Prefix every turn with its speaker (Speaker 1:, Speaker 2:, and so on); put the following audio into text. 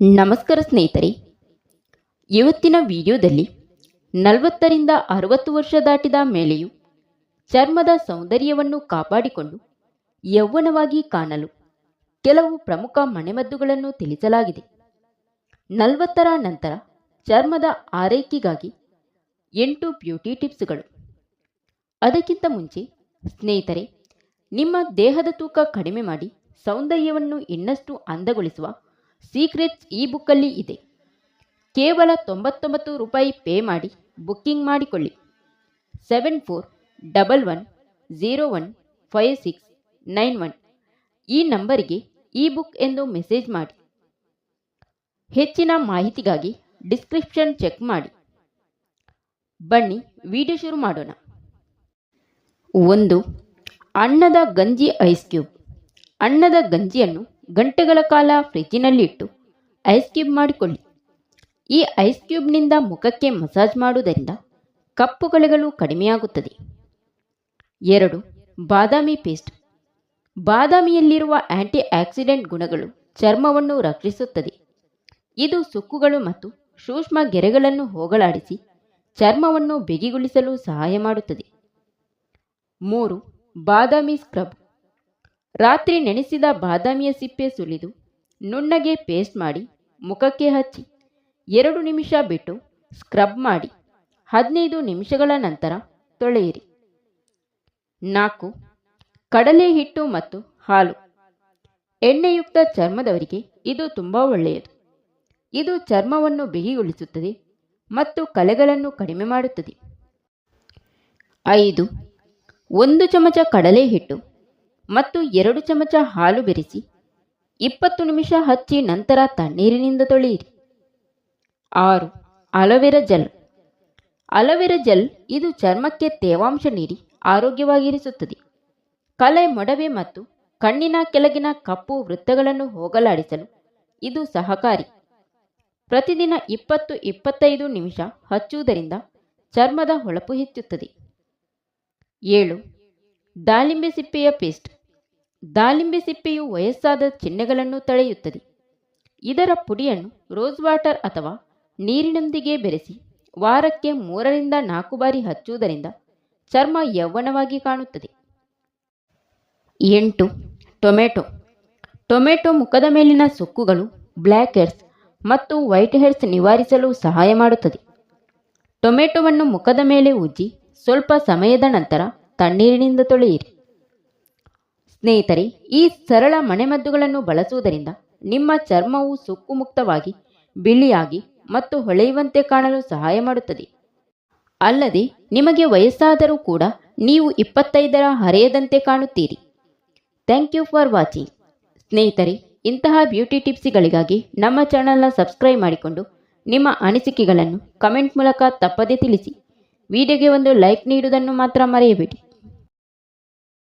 Speaker 1: ನಮಸ್ಕಾರ ಸ್ನೇಹಿತರೆ, ಇವತ್ತಿನ ವಿಡಿಯೋದಲ್ಲಿ 40ರಿಂದ 60 ವರ್ಷ ದಾಟಿದ ಮೇಲೆಯೂ ಚರ್ಮದ ಸೌಂದರ್ಯವನ್ನು ಕಾಪಾಡಿಕೊಂಡು ಯೌವನವಾಗಿ ಕಾಣಲು ಕೆಲವು ಪ್ರಮುಖ ಮನೆಮದ್ದುಗಳನ್ನು ತಿಳಿಸಲಾಗಿದೆ. 40ರ ನಂತರ ಚರ್ಮದ ಆರೈಕೆಗಾಗಿ 8 ಬ್ಯೂಟಿ ಟಿಪ್ಸ್ಗಳು. ಅದಕ್ಕಿಂತ ಮುಂಚೆ ಸ್ನೇಹಿತರೆ, ನಿಮ್ಮ ದೇಹದ ತೂಕ ಕಡಿಮೆ ಮಾಡಿ ಸೌಂದರ್ಯವನ್ನು ಇನ್ನಷ್ಟು ಅಂದಗೊಳಿಸುವ ಸೀಕ್ರೆಟ್ಸ್ ಈ ಬುಕ್ಕಲ್ಲಿ ಇದೆ. ಕೇವಲ 99 ರೂಪಾಯಿ ಪೇ ಮಾಡಿ ಬುಕ್ಕಿಂಗ್ ಮಾಡಿಕೊಳ್ಳಿ. 7411015691 ಈ ನಂಬರಿಗೆ ಈ ಬುಕ್ ಎಂದು ಮೆಸೇಜ್ ಮಾಡಿ. ಹೆಚ್ಚಿನ ಮಾಹಿತಿಗಾಗಿ ಡಿಸ್ಕ್ರಿಪ್ಷನ್ ಚೆಕ್ ಮಾಡಿ. ಬನ್ನಿ ವಿಡಿಯೋ ಶುರು ಮಾಡೋಣ. 1. ಅನ್ನದ ಗಂಜಿ ಐಸ್ ಕ್ಯೂಬ್. ಅನ್ನದ ಗಂಜಿಯನ್ನು ಗಂಟೆಗಳ ಕಾಲ ಫ್ರಿಜ್ಜಿನಲ್ಲಿ ಇಟ್ಟು ಐಸ್ ಕ್ಯೂಬ್ ಮಾಡಿಕೊಳ್ಳಿ. ಈ ಐಸ್ ಕ್ಯೂಬ್ನಿಂದ ಮುಖಕ್ಕೆ ಮಸಾಜ್ ಮಾಡುವುದರಿಂದ ಕಪ್ಪು ಕಲೆಗಳು ಕಡಿಮೆಯಾಗುತ್ತದೆ. 2. ಬಾದಾಮಿ ಪೇಸ್ಟ್. ಬಾದಾಮಿಯಲ್ಲಿರುವ ಆಂಟಿ ಆಕ್ಸಿಡೆಂಟ್ ಗುಣಗಳು ಚರ್ಮವನ್ನು ರಕ್ಷಿಸುತ್ತದೆ. ಇದು ಸುಕ್ಕುಗಳು ಮತ್ತು ಸೂಕ್ಷ್ಮ ಗೆರೆಗಳನ್ನು ಹೋಗಲಾಡಿಸಿ ಚರ್ಮವನ್ನು ಬಿಗಿಗೊಳಿಸಲು ಸಹಾಯ ಮಾಡುತ್ತದೆ. 3. ಬಾದಾಮಿ ಸ್ಕ್ರಬ್. ರಾತ್ರಿ ನೆನೆಸಿದ ಬಾದಾಮಿಯ ಸಿಪ್ಪೆ ಸುಲಿದು ನುಣ್ಣಗೆ ಪೇಸ್ಟ್ ಮಾಡಿ ಮುಖಕ್ಕೆ ಹಚ್ಚಿ 2 ನಿಮಿಷ ಬಿಟ್ಟು ಸ್ಕ್ರಬ್ ಮಾಡಿ 15 ನಿಮಿಷಗಳ ನಂತರ ತೊಳೆಯಿರಿ. 4. ಕಡಲೆ ಹಿಟ್ಟು ಮತ್ತು ಹಾಲು. ಎಣ್ಣೆಯುಕ್ತ ಚರ್ಮದವರಿಗೆ ಇದು ತುಂಬ ಒಳ್ಳೆಯದು. ಇದು ಚರ್ಮವನ್ನು ಬಿಗಿಗೊಳಿಸುತ್ತದೆ ಮತ್ತು ಕಲೆಗಳನ್ನು ಕಡಿಮೆ ಮಾಡುತ್ತದೆ. 5. 1 ಚಮಚ ಕಡಲೆ ಹಿಟ್ಟು ಮತ್ತು 2 ಚಮಚ ಹಾಲು ಬೆರೆಸಿ 20 ನಿಮಿಷ ಹಚ್ಚಿ ನಂತರ ತಣ್ಣೀರಿನಿಂದ ತೊಳೆಯಿರಿ. 6. Aloe vera gel. ಅಲೋವೆರಾ ಜೆಲ್ ಇದು ಚರ್ಮಕ್ಕೆ ತೇವಾಂಶ ನೀಡಿ ಆರೋಗ್ಯವಾಗಿರಿಸುತ್ತದೆ. ಕಲೆ, ಮೊಡವೆ ಮತ್ತು ಕಣ್ಣಿನ ಕೆಳಗಿನ ಕಪ್ಪು ವೃತ್ತಗಳನ್ನು ಹೋಗಲಾಡಿಸಲು ಇದು ಸಹಕಾರಿ. ಪ್ರತಿದಿನ 20-25 ನಿಮಿಷ ಹಚ್ಚುವುದರಿಂದ ಚರ್ಮದ ಹೊಳಪು ಹೆಚ್ಚುತ್ತದೆ. 7. ದಾಳಿಂಬೆ ಸಿಪ್ಪೆಯ ಪೇಸ್ಟ್. ದಾಳಿಂಬೆ ಸಿಪ್ಪೆಯು ವಯಸ್ಸಾದ ಚಿಹ್ನೆಗಳನ್ನು ತಡೆಯುತ್ತದೆ. ಇದರ ಪುಡಿಯನ್ನು ರೋಸ್ ವಾಟರ್ ಅಥವಾ ನೀರಿನೊಂದಿಗೆ ಬೆರೆಸಿ ವಾರಕ್ಕೆ 3ರಿಂದ 4 ಬಾರಿ ಹಚ್ಚುವುದರಿಂದ ಚರ್ಮ ಯೌವನವಾಗಿ ಕಾಣುತ್ತದೆ. 8. ಟೊಮೆಟೊ. ಟೊಮೆಟೊ ಮುಖದ ಮೇಲಿನ ಸುಕ್ಕುಗಳು, ಬ್ಲ್ಯಾಕ್ ಹೆಡ್ಸ್ ಮತ್ತು ವೈಟ್ ಹೆಡ್ಸ್ ನಿವಾರಿಸಲು ಸಹಾಯ ಮಾಡುತ್ತದೆ. ಟೊಮೆಟೊವನ್ನು ಮುಖದ ಮೇಲೆ ಉಜ್ಜಿ ಸ್ವಲ್ಪ ಸಮಯದ ನಂತರ ತಣ್ಣೀರಿನಿಂದ ತೊಳೆಯಿರಿ. ಸ್ನೇಹಿತರೆ, ಈ ಸರಳ ಮನೆಮದ್ದುಗಳನ್ನು ಬಳಸುವುದರಿಂದ ನಿಮ್ಮ ಚರ್ಮವು ಸುಕ್ಕು ಮುಕ್ತವಾಗಿ, ಬಿಳಿಯಾಗಿ ಮತ್ತು ಹೊಳೆಯುವಂತೆ ಕಾಣಲು ಸಹಾಯ ಮಾಡುತ್ತದೆ. ಅಲ್ಲದೆ ನಿಮಗೆ ವಯಸ್ಸಾದರೂ ಕೂಡ ನೀವು 25ರ ಹರೆಯದಂತೆ ಕಾಣುತ್ತೀರಿ. Thank you for watching. ಸ್ನೇಹಿತರೆ, ಇಂತಹ ಬ್ಯೂಟಿ ಟಿಪ್ಸ್ಗಳಿಗಾಗಿ ನಮ್ಮ ಚಾನಲ್ನ ಸಬ್ಸ್ಕ್ರೈಬ್ ಮಾಡಿಕೊಂಡು ನಿಮ್ಮ ಅನಿಸಿಕೆಗಳನ್ನು ಕಮೆಂಟ್ ಮೂಲಕ ತಪ್ಪದೇ ತಿಳಿಸಿ. ವಿಡಿಯೋಗೆ ಒಂದು ಲೈಕ್ ನೀಡುವುದನ್ನು ಮಾತ್ರ ಮರೆಯಬೇಡಿ.